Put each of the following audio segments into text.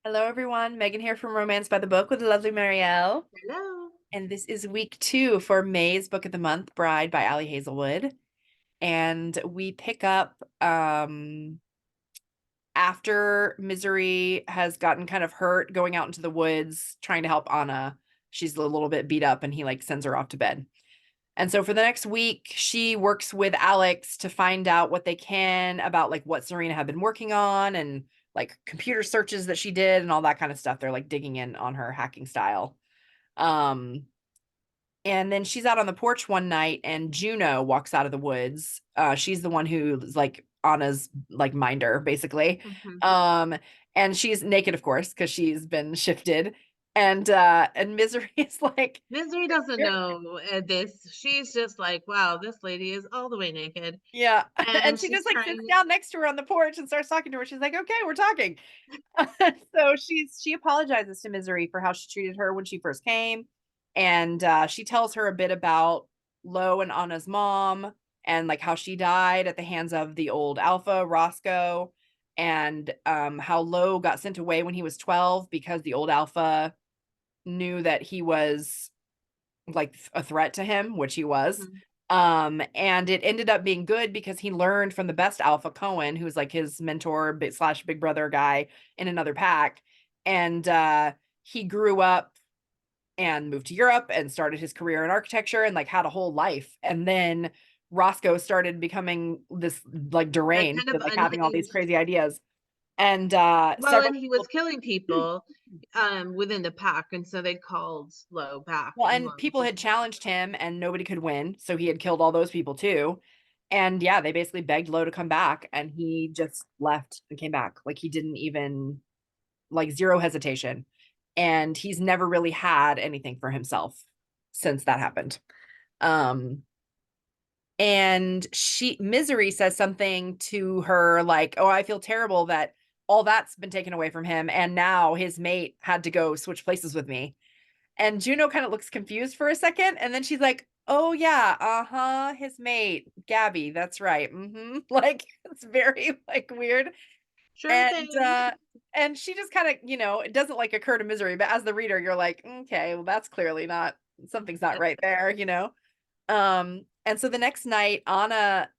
Hello, everyone. Megan here from Romance by the Book with the lovely Marielle. Hello. And this is week 2 for May's Book of the Month, Bride by Ali Hazelwood. And we pick up after Misery has gotten kind of hurt going out into the woods trying to help Anna. She's a little bit beat up and he sends her off to bed. And so for the next week, she works with Alex to find out what they can about what Serena had been working on and computer searches that she did and all that kind of stuff. They're digging in on her hacking style. Um, and then she's out on the porch one night and Juno walks out of the woods. She's the one who's Anna's minder, basically. Mhm. Um, and she's naked, of course, because she's been shifted. And Misery is like, Misery doesn't know this. She's just like, wow, this lady is all the way naked. yeah. And And she she's just sits trying, down next to her on the porch and starts talking to her. She's like, okay, we're talking. So she apologizes to Misery for how she treated her when she first came. And she tells her a bit about Lowe and Anna's mom and how she died at the hands of the old alpha, Roscoe, and how Lowe got sent away when he was 12 because the old alpha knew that he was a threat to him, which he was. Mhm. And it ended up being good because he learned from the best alpha, Cohen, who's his mentor slash big brother guy in another pack. And he grew up and moved to Europe and started his career in architecture and had a whole life. And then Roscoe started becoming this like deranged kind of and having all these unhinged. crazy ideas. And Well, several and he was people killing people within the pack, and so they called Lowe back, Well, and and Lowe people just had challenged him and nobody could win. So he had killed all those people too. And yeah, they basically begged Lowe to come back and he just left and came back. He didn't even zero hesitation. And he's never really had anything for himself since that happened. Um and Misery says something to her like, "Oh, I feel terrible that all that's been taken away from him and now his mate had to go switch places with me." And Juno kind of looks confused for a second, and then she's like, "Oh yeah, uh-huh, his mate, Gabby, that's right. Mm-hmm." It's very weird. sure And thing. and she just kind of, it doesn't occur to Misery, but as the reader, you're like, okay, well, that's clearly not something's not right there. And so the next night, Anna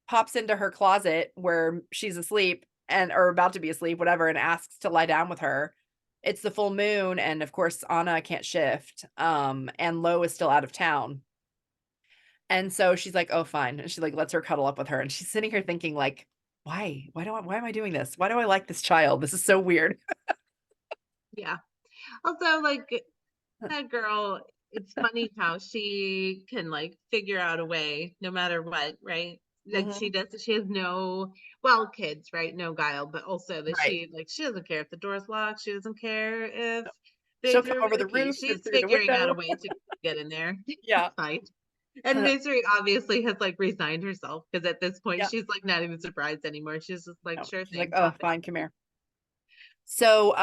pops into her closet where she's asleep and or about to be asleep, whatever, and asks to lie down with her. It's the full moon, and of course, Anna can't shift. And Lowe is still out of town. And so she's like, "Oh, fine." And she lets her cuddle up with her. And she's sitting here thinking, why? Why am I doing this? Why do I like this child? This is so weird. Yeah. Also, like that girl, it's funny how she can figure out a way no matter what, right? Like Mhm. she has no, well, kids, right? No guile, but also that Right. she doesn't care if the door's locked, she doesn't care if they She'll come threw over away the the key. roof and She's through the figuring out a window. way to get in there. Yeah. Fine. And Misery obviously has resigned herself because at this point Yeah. she's not even surprised anymore. She's just like, No. sure She's like, thing, "Oh, pop in. fine, come here." So,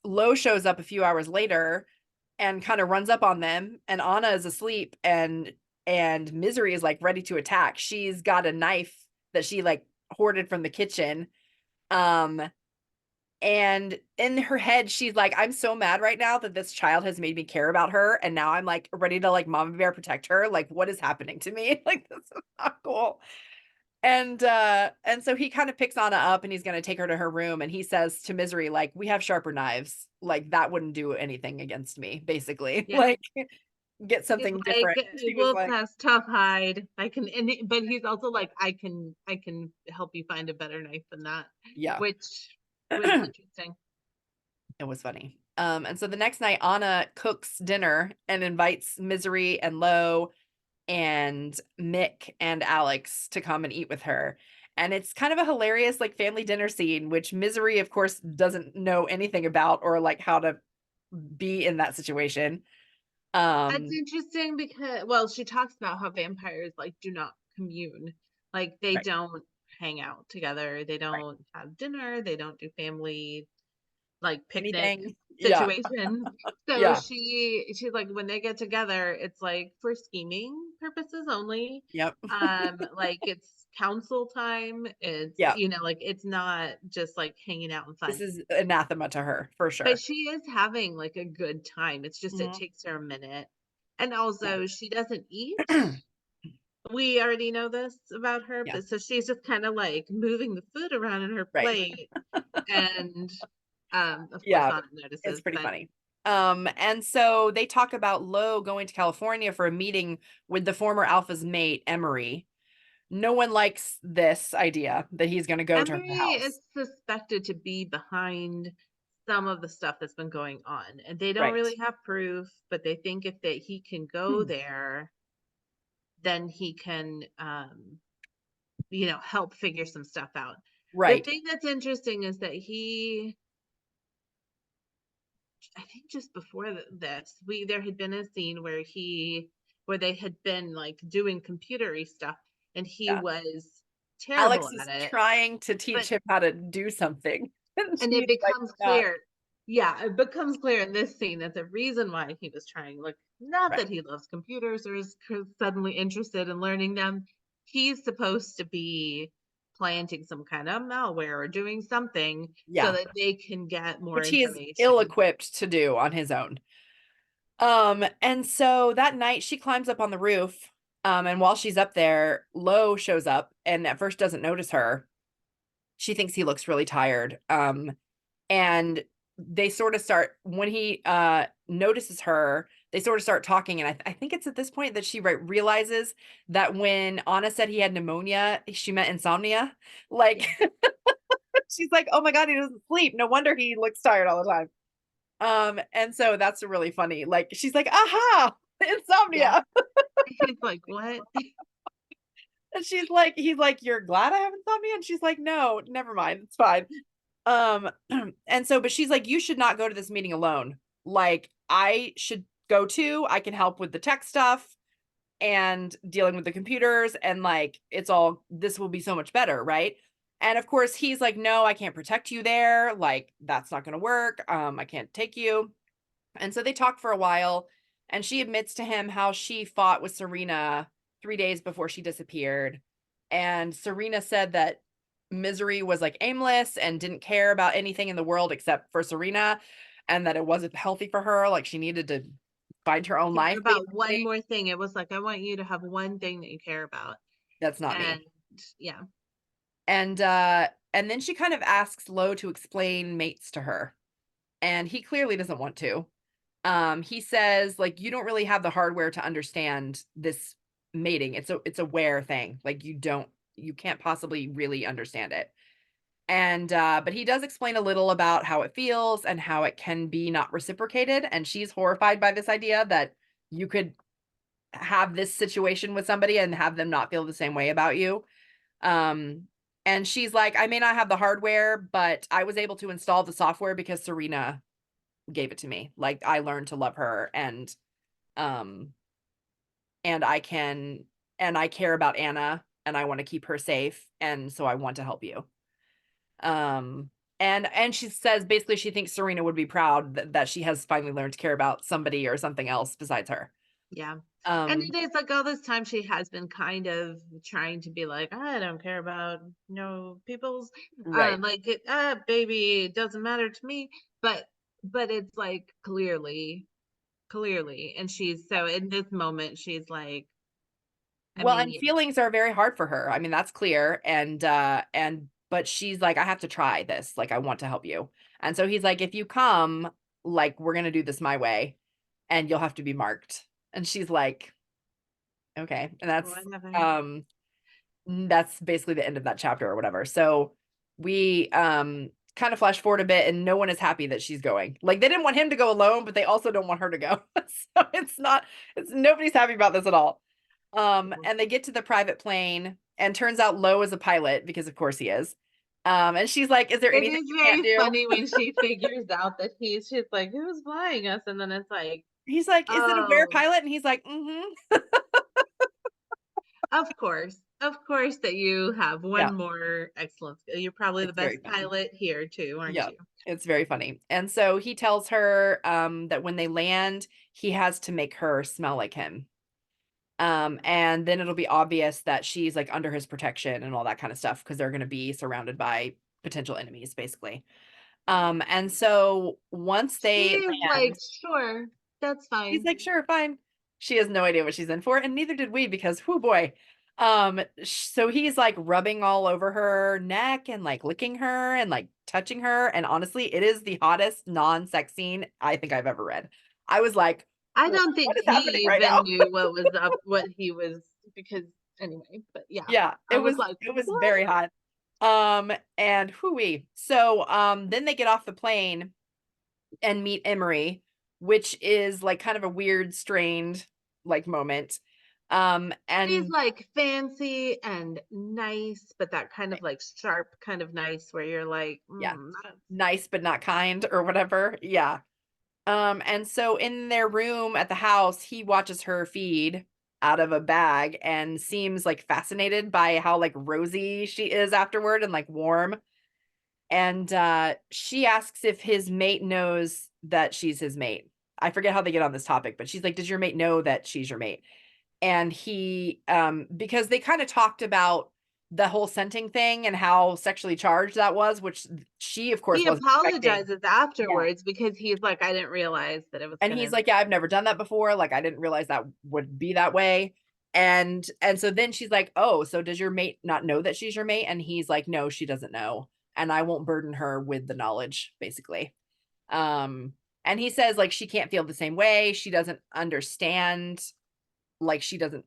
Lowe shows up a few hours later and kind of runs up on them, and Anna is asleep, and Misery is ready to attack. She's got a knife that she hoarded from the kitchen. Um, and in her head, she's like, "I'm so mad right now that this child has made me care about her, and now I'm ready to mama bear protect her. What is happening to me? This is not cool." And so he kind of picks Anna up and he's gonna take her to her room and he says to Misery, "We have sharper knives. That wouldn't do anything against me, basically." Yeah. Get He's something like, different. She was "Wolf like, has tough hide. I can," but he's also like, I can help you find a better knife than that," yeah. which was It interesting. was funny. And so the next night, Anna cooks dinner and invites Misery and Lowe and Mick and Alex to come and eat with her. And it's kind of a hilarious family dinner scene, which Misery, of course, doesn't know anything about or how to be in that situation. That's Um, interesting because, well, she talks about how vampires do not commune, they right, don't hang out together, they right. don't have dinner, they don't do family picnic Anything. Yeah, situation. So yeah, she's like, when they get together, it's for scheming purposes only. Yep. Like it's council time. It's, Yeah. like it's not just like hanging out and This fun. is anathema to her for But sure. she is having like a good time. It's just it Mhm. takes her a minute. And Yeah. also she doesn't eat. We already know this about her, Yeah. but so she's just kind of like moving the food around in her Right. plate. And of course Yeah. Anna It's notices, pretty but funny. And so they talk about Lowe going to California for a meeting with the former Alpha's mate, Emery. No one likes this idea that he's going to go to her Emery is house. suspected to be behind some of the stuff that's been going on. And they don't Right. really have proof, but they think if that he can go Hmm. there, then he can help figure some stuff out. The Right. thing that's interesting is that I think just before this, there had been a scene where they had been like doing computery stuff, and he Yeah. was terrible Alex at is it. trying to But teach him how to do something. And and she's it like, becomes not. clear, yeah, it becomes clear in this scene that the reason why he was trying, like, not Right. that he loves computers or is suddenly interested in learning them, he's supposed to be planting some kind of malware or doing something so Yeah. that they can get more Which he is ill information. equipped to do on his own. And so that night she climbs up on the roof. And while she's up there, Lowe shows up and at first doesn't notice her. She thinks he looks really tired. And they sort of start when he notices her, they sort of start talking. And I think it's at this point that she realizes that when Anna said he had pneumonia, she meant insomnia. Like Yeah, she's like, oh my God, he doesn't sleep. No wonder he looks tired all the time. And so that's really funny. Like she's like, aha, yeah. insomnia. He's like, what? And he's like, you're glad I have insomnia? And she's like, no, never mind. It's fine. Um, and so, but she's like, you should not go to this meeting alone. Like, I should go too. I can help with the tech stuff and dealing with the computers. And like, this will be so much better. Right. And of course, he's like, no, I can't protect you there. Like, that's not going to work. I can't take you. And so they talk for a while, and she admits to him how she fought with Serena 3 days before she disappeared. And Serena said that Misery was like aimless and didn't care about anything in the world except for Serena, and that it wasn't healthy for her. Like she needed to find her own Care life, about one basically. more thing. It was like, I want you to have one thing that you care about. That's not And me. yeah, And then she kind of asks Lowe to explain mates to her. And he clearly doesn't want to. He says, like, you don't really have the hardware to understand this mating. It's a wear thing. Like you can't possibly really understand it. And but he does explain a little about how it feels and how it can be not reciprocated. And she's horrified by this idea that you could have this situation with somebody and have them not feel the same way about you. Um, and she's like, I may not have the hardware, but I was able to install the software because Serena gave it to me. Like I learned to love her um and I care about Anna and I want to keep her safe and so I want to help you. Um and she says basically she thinks Serena would be proud that she has finally learned to care about somebody or something else besides her. yeah. And Um it is like all this time she has been kind of trying to be like, I don't care about people's right. baby, it doesn't matter to me. But it's like clearly, and she's so in this moment she's like, I Well, mean, and feelings are very hard for her. I mean, that's clear. And but she's like, I have to try this. Like, I want to help you. And so he's like, if you come, like, we're gonna do this my way, and you'll have to be marked. And she's like, okay. And whatever. that's basically the end of that chapter or whatever. So we kind of flash forward a bit and no one is happy that she's going. Like they didn't want him to go alone, but they also don't want her to go. So it's nobody's happy about this at all. And they get to the private plane and turns out Lowe is a pilot because of course he is. And she's like, is there It anything is you can't very do? funny when she figures out that she's like, who's flying us? And then it's like, He's like, is it a wear oh, pilot? And he's like, mm-hmm. of course that you have Yeah, one more excellence. You're probably the it's very best funny. pilot here too, aren't Yeah, you? it's very funny. And so he tells her that when they land, he has to make her smell like him. And then it'll be obvious that she's like under his protection and all that kind of stuff because they're going to be surrounded by potential enemies, basically. And so once they She's like, land, sure, that's he's fine. like, sure, fine. She has no idea what she's in for, and neither did we because, whoo boy. So he's like rubbing all over her neck and like licking her and like touching her. And honestly, it is the hottest non-sex scene I think I've ever read. I was like, I what don't think is happening he right even now? knew what was up, what he was, because anyway, but yeah, Yeah, I was like, it was what? very hot. And hooey. So then they get off the plane and meet Emery, which is like kind of a weird, strained like moment. She's And like fancy and nice, but that kind of like sharp kind of nice where you're like, yeah, that's nice but not kind or whatever. Yeah. And so in their room at the house, he watches her feed out of a bag and seems like fascinated by how like rosy she is afterward and like warm. And she asks if his mate knows that she's his mate. I forget how they get on this topic, but she's like, does your mate know that she's your mate? And he because they kind of talked about the whole scenting thing and how sexually charged that was, which she of course he wasn't expecting. apologizes Yeah. afterwards because he's like, I didn't realize that it was And he's gonna. like, yeah, I've never done that before. Like I didn't realize that would be that way. And so then she's like, oh, so does your mate not know that she's your mate? And he's like, no, she doesn't know. And I won't burden her with the knowledge, basically. Um, and he says like she can't feel the same way. She doesn't understand, like she doesn't,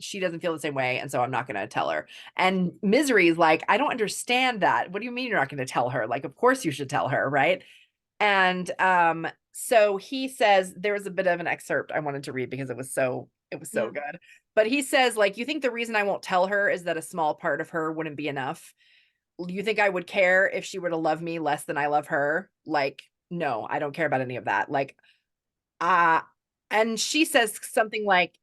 she doesn't feel the same way, and so I'm not going to tell her. And Misery is like, I don't understand that. What do you mean you're not going to tell her? Like of course you should tell her, right? And so he says, there was a bit of an excerpt I wanted to read because it was so Yeah. good. But he says like, you think the reason I won't tell her is that a small part of her wouldn't be enough? You think I would care if she were to love me less than I love her? Like, no, I don't care about any of that. Uh and she says something like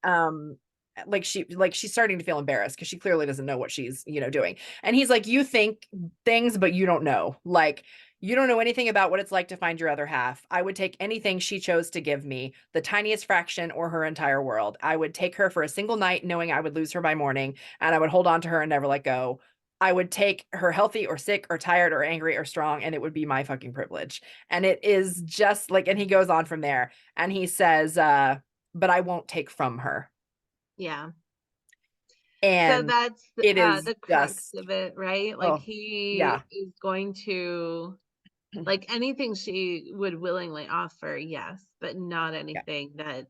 she's starting to feel embarrassed because she clearly doesn't know what she's doing. And he's like, you think things but you don't know, like you don't know anything about what it's like to find your other half. I would take anything she chose to give me, the tiniest fraction or her entire world. I would take her for a single night knowing I would lose her by morning, and I would hold on to her and never let go. I would take her healthy or sick or tired or angry or strong, and it would be my fucking privilege. And it is just like, and he goes on from there and he says, but I won't take from her. Yeah. So And that's it is the crux just, of it, right? Like oh, he yeah, is going to, like, anything she would willingly offer, yes, but not yeah, anything that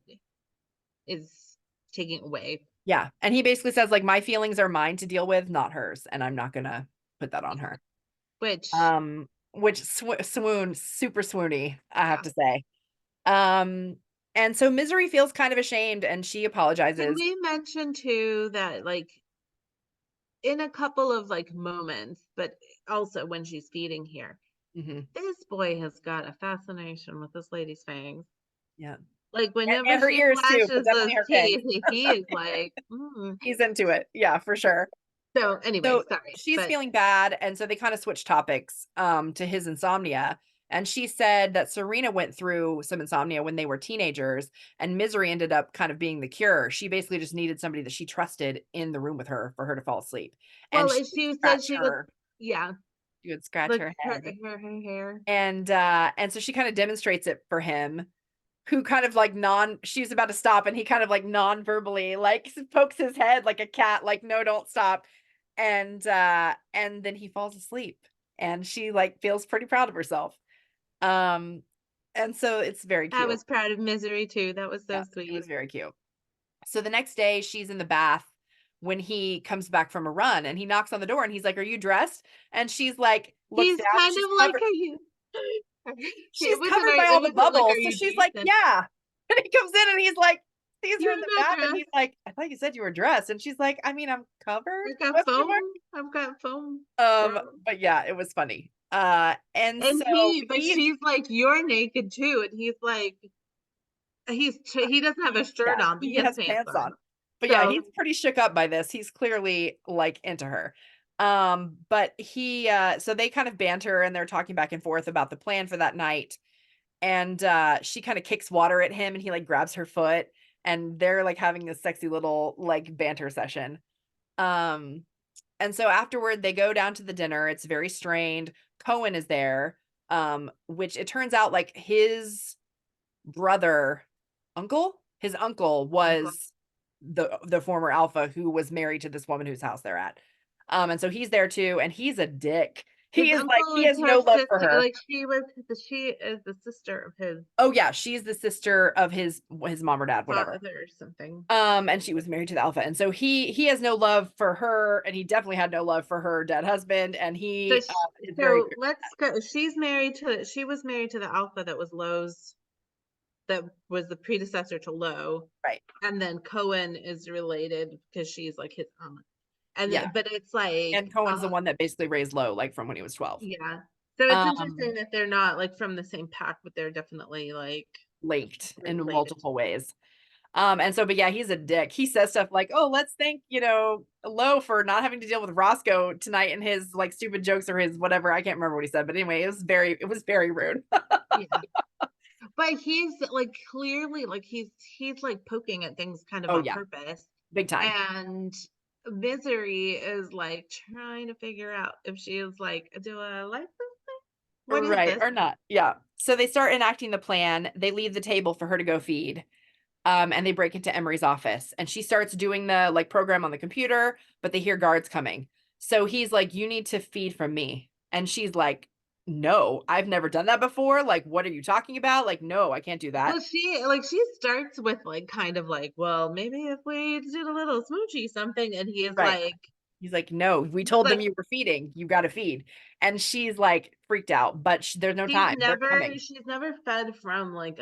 is taking away. yeah. And he basically says, like, my feelings are mine to deal with, not hers. And I'm not going to put that on Yeah. her. Which, Which super swoony, I have yeah. to say. Um, and so Misery feels kind of ashamed and she Can apologizes. we mention too that, like, in a couple of like moments, but also when she's feeding here, Hmm. this boy has got a fascination with this lady's fangs. Yeah. Like whenever And her she ears too, but flashes those definitely her teeth, fangs. he is like, mm. He's into it. Yeah, for sure. So anyway, So sorry, she's but feeling bad, and so they kind of switch topics to his insomnia. And she said that Serena went through some insomnia when they were teenagers, and Misery ended up kind of being the cure. She basically just needed somebody that she trusted in the room with her for her to fall asleep. And well, she would she said scratch she would, her, yeah, she would scratch like her her head. her hair. And so she kind of demonstrates it for him, who kind of like she's about to stop and he kind of like non-verbally like pokes his head like a cat, like, no, don't stop. And then he falls asleep and she like feels pretty proud of herself. Um and so it's very I cute. was proud of Misery too. That was so Yeah, it was sweet. very cute. So the next day she's in the bath when he comes back from a run and he knocks on the door and he's like, are you dressed? And she's like, looks He's down and kind of like, are you? she's It wasn't. covered by all It the wasn't like, are bubbles. So you she's like, decent? yeah. And he comes in and he's like, sees her You're in the not bath and he's dressed. like, I thought you said you were dressed. And she's like, I mean, I'm covered? I've got Question mark. foam. I've got foam, girl. But yeah, it was funny. And And so but she's like, you're naked too. And he's like, he doesn't have a shirt yeah, on, but he he has has pants pants on. on. But yeah, he's So, pretty shook up by this. He's clearly like into her. But so they kind of banter and they're talking back and forth about the plan for that night. And she kind of kicks water at him and he like grabs her foot and they're like having this sexy little like banter session. Um, and so afterward, they go down to the dinner. It's very strained. Cohen is there, which it turns out like his brother, his uncle Uncle. was the former alpha who was married to this woman whose house they're at. And so he's there too, and he's a dick. His He is like uncle he is has her no love for sister. her. Like she is the sister of his Oh yeah, she's the sister of his mom or dad, whatever. father or something. And she was married to the alpha, and so he has no love for her, and he definitely had no love for her dead husband, and So, he is very so let's go. She was married to the alpha that was Lowe's, that was the predecessor to Lowe. right. And then Cohen is related because she's like his aunt. Yeah, But it's like, and Cohen's the one that basically raised Lowe, like from when he was 12. yeah. So it's interesting Um, that they're not like from the same pack, but they're definitely like linked in related. multiple ways. And so, but yeah, he's a dick. He says stuff like, "Oh, let's thank Lowe for not having to deal with Roscoe tonight," and his like stupid jokes or his whatever. I can't remember what he said, but anyway, it was very rude. Yeah. But he's like clearly like he's like poking at things kind of Oh on yeah, purpose. big time. And Misery is like trying to figure out if she is like, do I like this thing? What is Right this? or not? Yeah. So they start enacting the plan. They leave the table for her to go feed. And they break into Emery's office, and she starts doing the like program on the computer, but they hear guards coming. So he's like, "You need to feed from me." And she's like, "No, I've never done that before. Like, what are you talking about? Like, no, I can't do that." Well, she starts with like kind of like, well, maybe if we did a little smoochy something, and Right. He's like, "No, we he's told them like you were feeding. You got to feed." And she's like freaked out, but there's no time. They're coming she's never fed from like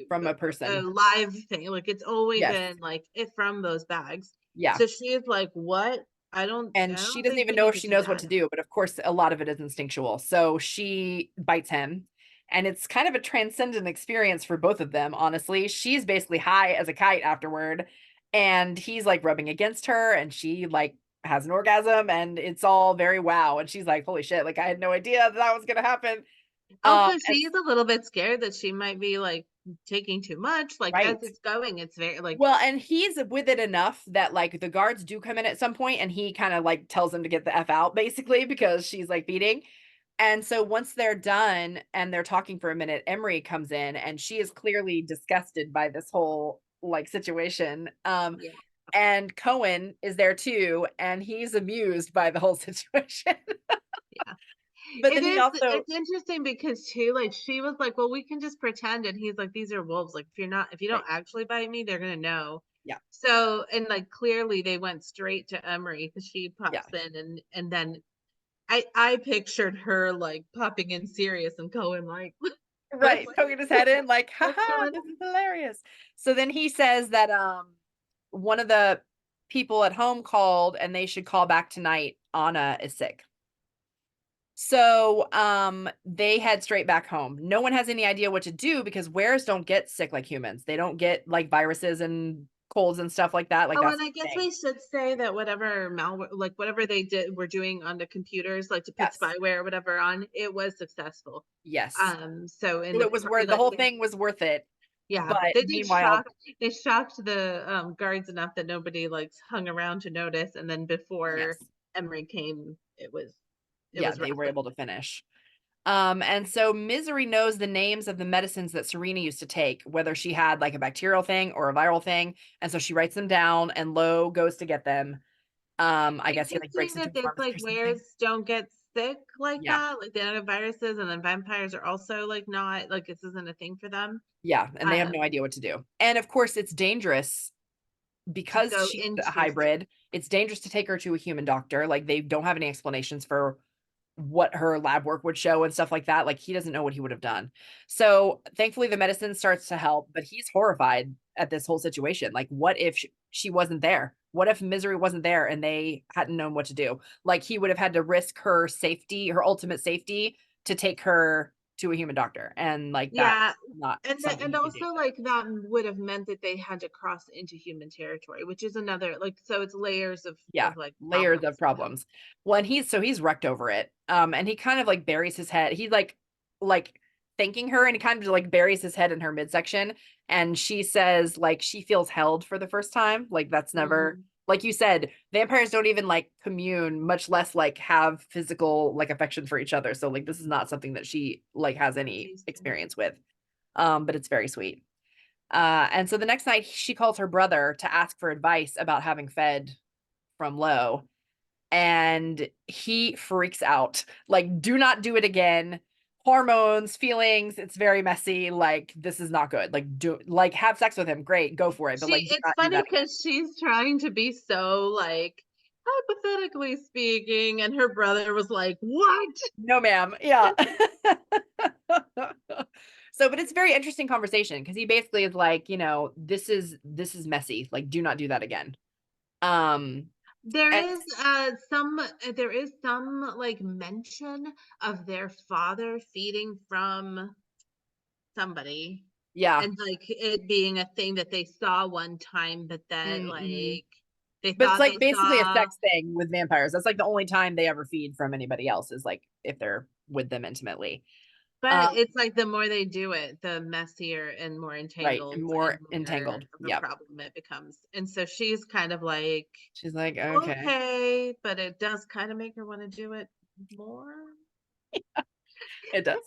from a a person. live thing. Like it's always Yes. been like it from those bags. Yeah. So she's like, what? And I she don't doesn't think even we know need if to she do knows what that. to do, but of course, a lot of it is instinctual. So she bites him, and it's kind of a transcendent experience for both of them, honestly. She's basically high as a kite afterward, and he's like rubbing against her, and she like has an orgasm, and it's all very wow. And she's like, "Holy shit, like I had no idea that was gonna happen." Also, And she's a little bit scared that she might be like taking too much. Like as right. it's going, it's very like Well, and he's with it enough that like the guards do come in at some point, and he kind of like tells them to get the F out basically because she's like beating. And so once they're done and they're talking for a minute, Emery comes in, and she is clearly disgusted by this whole like situation. yeah. And Cohen is there too, and he's amused by the whole situation. Yeah. But then he also It's interesting because too, like she was like, well, we can just pretend. And he's like, these are wolves. Like if you don't right, actually bite me, they're gonna know. yeah, So and like clearly they went straight to Emery because she yeah. pops in and then I pictured her like popping in serious and going like what's Right, poking his head in like, what's haha, going this on? is hilarious. So then he says that one of the people at home called and they should call back tonight. Anna is sick. So, they head straight back home. No one has any idea what to do because wears don't get sick like humans. They don't get like viruses and colds and stuff like that. Like Oh, that's and I the guess thing. we should say that whatever malware, like whatever they did, were doing on the computers, like to put Yes. spyware or whatever on, it was successful. Yes. So So in it was or, worth the like whole thing was worth it. yeah, But they did meanwhile, they shocked the guards enough that nobody like hung around to notice, and then before yes. Emery came, it Yeah, was they were rapid. able to finish. And so Misery knows the names of the medicines that Serena used to take, whether she had like a bacterial thing or a viral thing. And so she writes them down, and Lowe goes to get them. I guess he like breaks Interesting into that a it's pharmacy like or something. wares don't get sick like Yeah. that, like they don't have viruses, and then vampires are also like not like this isn't a thing for them. Yeah. And they have no Um, idea what to do. And of course, it's dangerous to because go she's a into hybrid. It's dangerous to take her to a human doctor. Like they don't have any explanations for what her lab work would show and stuff like that. Like he doesn't know what he would have done. So thankfully the medicine starts to help, but he's horrified at this whole situation. Like what if she wasn't there? What if Misery wasn't there and they hadn't known what to do? Like he would have had to risk her safety, her ultimate safety to take her to a human doctor. And like that's yeah, not something and he could do. also like that would have meant that they had to cross into human territory, which is another like so it's layers Yeah, of like layers of problems for him. problems. Well, and he's wrecked over it. And he kind of like buries his head. He like thanking her, and he kind of like buries his head in her midsection, and she says like she feels held for the first time. Like that's never, Mhm. like you said, vampires don't even like commune, much less like have physical like affection for each other. So like this is not something that she like has That's any tasty. experience with. But it's very sweet. And so the next night she calls her brother to ask for advice about having fed from Lowe, and he freaks out. Like, do not do it again. Hormones, feelings, it's very messy. Like, this is not good. Like, do like have sex with him. Great, go for it. But like, do It's not do funny that again. because she's trying to be so, like, hypothetically speaking, and her brother was like, "What?" No, ma'am. Yeah. So, but it's a very interesting conversation because he basically is like, this is messy. Like, do not do that again. Um, There and is, there is some, like, mention of their father feeding from somebody, yeah. and, like, it being a thing that they saw one time, but that, Mm-hmm. like, they But it's thought like they basically a saw. sex thing with vampires. That's like the only time they ever feed from anybody else is like if they're with them intimately. But Um, it's like the more they do it, the messier and more right. And entangled and more more entangled. of a Yep. problem it becomes. And so she's kind of like, She's like, okay. okay, but it does kind of make her want to do it more. It does.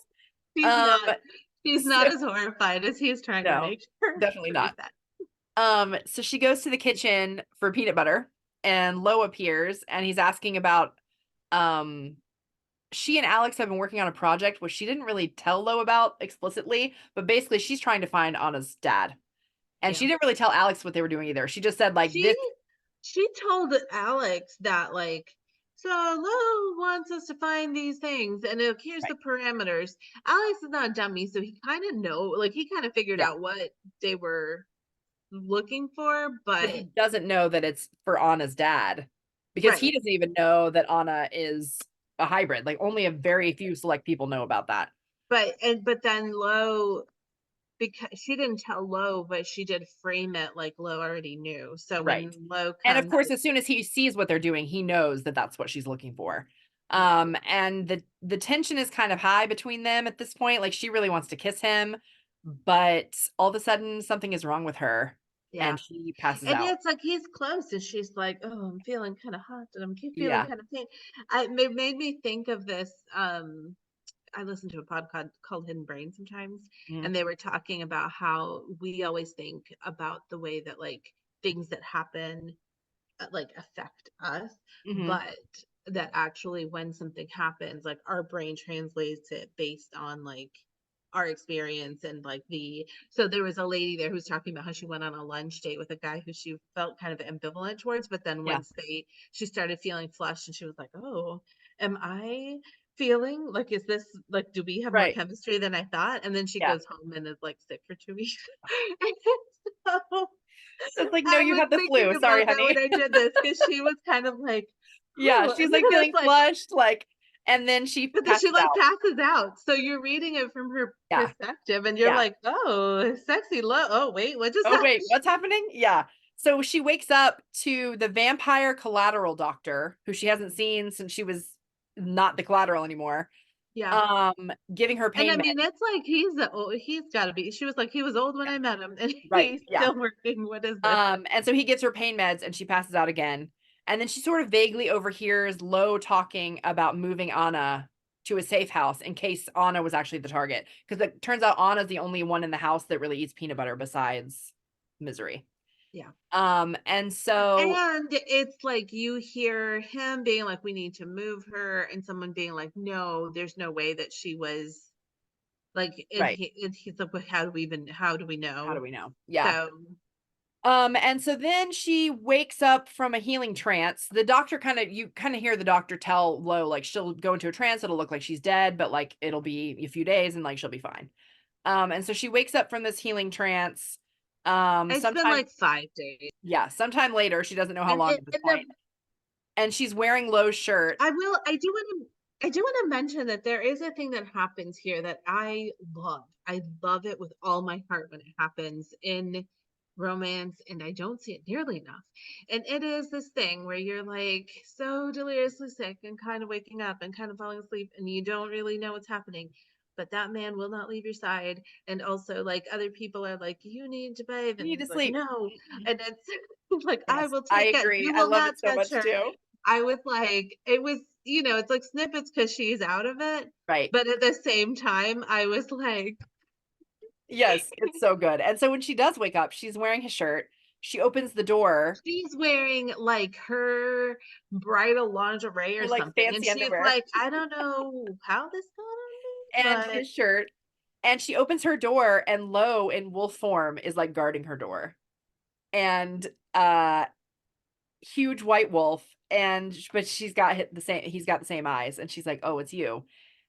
She's Um, not she's so not as horrified as he's trying to no, make her definitely not. believe that. So she goes to the kitchen for peanut butter and Lowe appears and he's asking about um she and Alex have been working on a project which she didn't really tell Lowe about explicitly, but basically she's trying to find Anna's dad. And Yeah. she didn't really tell Alex what they were doing either. She just said like She this. she told Alex that, like, so Lowe wants us to find these things, and here's Right. the parameters. Alex is not a dummy, so he kind of like he kind of figured Yeah. out what they were looking for, But but he doesn't know that it's for Anna's dad because he right. doesn't even know that Anna is a hybrid. Like only a very few select people know about that. But then Lowe, because she didn't tell Lowe, but she did frame it like Lowe already knew. So Right. when Lowe And of comes, course, as soon as he sees what they're doing, he knows that that's what she's looking for. yeah, And the tension is kind of high between them at this point. Like she really wants to kiss him, but all of a sudden something is wrong with her yeah. and she passes And out. it's like he's close, and she's like, "Oh, I'm feeling kind of hot, and I'm feeling Yeah. kind of pain." It made me think of this. I listen to a podcast called Hidden Brain sometimes, Mhm. and they were talking about how we always think about the way that, like, things that happen, like, affect us, Mhm. but that actually when something happens, like, our brain translates it based on, like, our experience and, like, so there was a lady there who's talking about how she went on a lunch date with a guy who she felt kind of ambivalent towards, but then Yeah. once she started feeling flushed and she was like, "Oh, am I feeling like, is this like, do we have more Right. chemistry than I thought?" And then she Yeah. goes home and is, like, sick for 2 weeks. And so It's like, no, I you was had the thinking flu. Sorry, about that when honey. I did this because she was kind of like, Yeah. "Ooh," She's and like then feeling it's like, flushed, like, and then she but then she, passes like, out. passes out, so you're reading it from her Yeah. perspective, and you're Yeah. like, "Oh, sexy oh, wait, what just Oh, happened?" wait, what's happening? Yeah. So she wakes up to the vampire collateral doctor, who she hasn't seen since she was not the collateral anymore, Yeah, giving her and I pain mean, meds. it's like he's gotta be, she was like, "He was old when Yeah. I met him, and Right. he's Yeah. still working, what is this?" And so he gives her pain meds and she passes out again. And then she sort of vaguely overhears Lowe talking about moving Anna to a safe house in case Anna was actually the target. Because it turns out Anna's the only one in the house that really eats peanut butter besides Misery. Yeah. And so And it's like you hear him being like, "We need to move her," and someone being like, "No, there's no way that she was," like, right. and he's like, "But how do we How do know?" we know? Yeah. So, And so then she wakes up from a healing trance. The doctor you kind of hear the doctor tell Lo like she'll go into a trance, it'll look like she's dead, but like it'll be a few days and like she'll be fine. And so she wakes up from this healing trance. it's been Sometime like 5 days. yeah, sometime later, she doesn't know how And long at this the point. And she's wearing Lo's shirt. I do wanna mention that there is a thing that happens here that I love. I love it with all my heart when it happens in romance, and I don't see it nearly enough. And it is this thing where you're, like, so deliriously sick and kind of waking up and kind of falling asleep, and you don't really know what's happening. but that man will not leave your side. And also, like, other people are like, you need to bathe, You and need to he's like, sleep. no. Mhm. And it's like, I Yes, will I take it. agree. You I will love it not so touch much her. too. I was like, it was, it's like snippets because she's out of it. Right. But at the same time, I was like, Yes, it's so good. And so when she does wake up, she's wearing his shirt. She opens the door, she's wearing like her bridal lingerie her or like something. And fancy she's underwear like, I don't know how this got on and me, but his shirt. And she opens her door and Lowe in wolf form is like guarding her door. And huge white wolf and but he's got the same eyes and she's like, "Oh, it's you."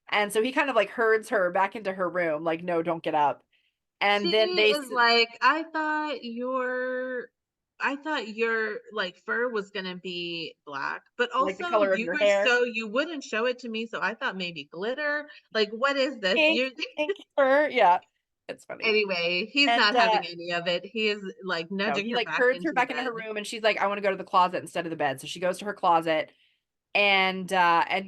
And so he kind of like herds her back into her room like, "No, don't get up." And she then is like, I thought your like fur was gonna be black, but like the also color of your hair. you wouldn't show it to me, so I thought maybe glitter. Like, what is this? Pink, You pink fur, yeah. It's funny. anyway, he's And, not having any of it. He is like no, nudging he, her like, back herds her into the back into her bed. room, and she's like, "I wanna go to the closet instead of the bed." So she goes to her closet, and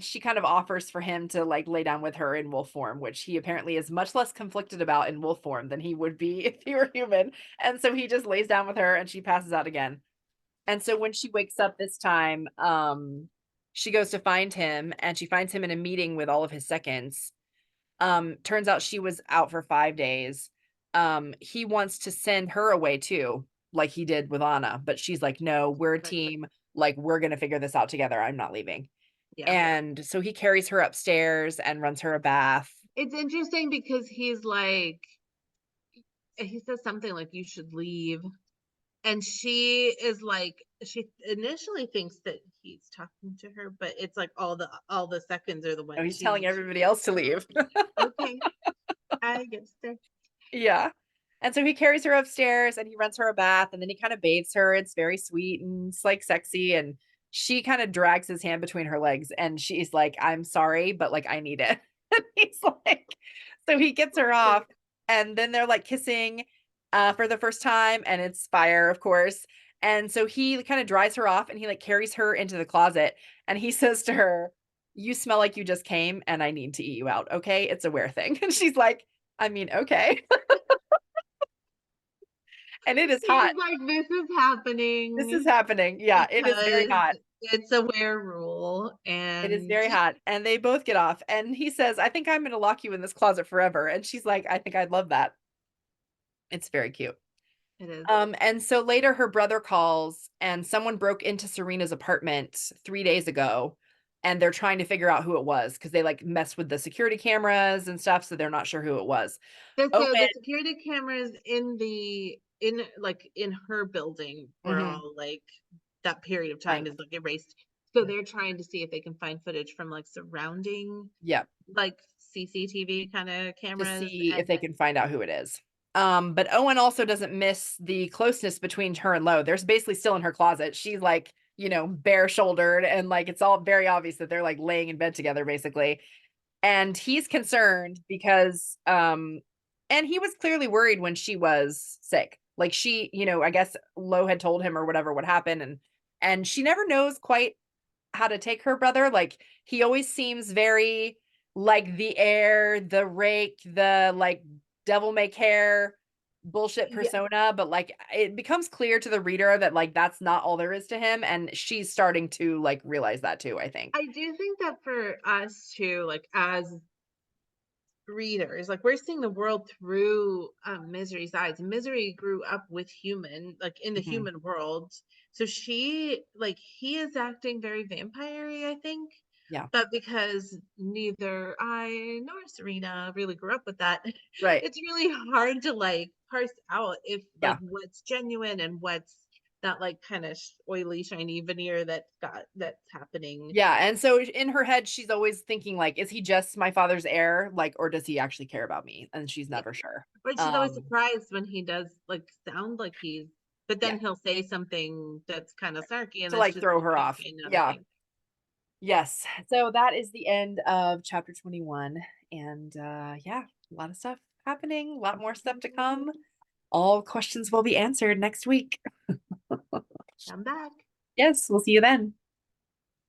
she kind of offers for him to, like, lay down with her in wolf form, which he apparently is much less conflicted about in wolf form than he would be if he were human, and so he just lays down with her, and she passes out again. And so when she wakes up this time, she goes to find him, and she finds him in a meeting with all of his seconds. Turns out she was out for 5 days. He wants to send her away too, like he did with Anna, but she's like, "No, we're a Right. team. Like, we're gonna figure this out together. I'm not leaving." Yeah. And so he carries her upstairs and runs her a bath. It's interesting because he says something like, "You should leave." And she is like, she initially thinks that he's talking to her, but it's like all the seconds are the No, ones he's she telling needs to everybody leave. else to leave. Okay, I guess that Yeah. And so he carries her upstairs and he runs her a bath and then he kind of bathes her. It's very sweet and it's like sexy. And she kind of drags his hand between her legs and she's like, "I'm sorry, but like I need it." And he's like, so he gets her off and then they're like kissing for the first time and it's fire, of course. And so he kind of dries her off and he like carries her into the closet and he says to her, "You smell like you just came and I need to eat you out. Okay. It's a wear thing." And she's like, "I mean, okay." And it is she's hot. like, "This is This is happening happening. Yeah, it is very because hot. it's a wear rule." It is And very hot, and they both get off, and he says, "I think I'm gonna lock you in this closet forever," and she's like, "I think I'd love that." It's very cute. it is. And so later her brother calls, and someone broke into Serena's apartment 3 days ago, and they're trying to figure out who it was because they, like, messed with the security cameras and stuff, so they're not sure who it was. So Owen the security cameras in her building were Mhm. all like that period of time Blank. is like erased. So they're trying to see if they can find footage from like surrounding Yep. like CCTV kind of To cameras see and if they can find out who it is. But Owen also doesn't miss the closeness between her and Lowe. They're basically still in her closet. She's like, bare shouldered, and like it's all very obvious that they're like laying in bed together, basically. And he's concerned because, and he was clearly worried when she was sick. Like I guess Lowe had told him or whatever what happened, and she never knows quite how to take her brother. Like he always seems very like the heir, the rake, the like devil may care bullshit yeah, persona, but like it becomes clear to the reader that like that's not all there is to him and she's starting to like realize that too, I think. I do think that for us too, like as readers, like we're seeing the world through Misery's eyes. Misery grew up with like in the Mhm. human world. So he is acting very vampire I think. Yeah. But because neither I nor Serena really grew up with that, Right. it's really hard to like parse out if like Yeah. what's genuine and what's that like kind of oily, shiny veneer that's happening. Yeah, and so in her head she's always thinking like, is he just my father's heir, like, or does he actually care about me? And she's Yeah. never sure. But she's always um surprised when he does like sound like but yeah, then he'll say something that's kind of snarky, and to it's like just throw like, her off. okay, Yeah. nothing. Yes. So that is the end of chapter 21. And yeah, a lot of stuff happening, a lot more stuff to come. All questions will be answered next week. I'm back. Yes, we'll see you then.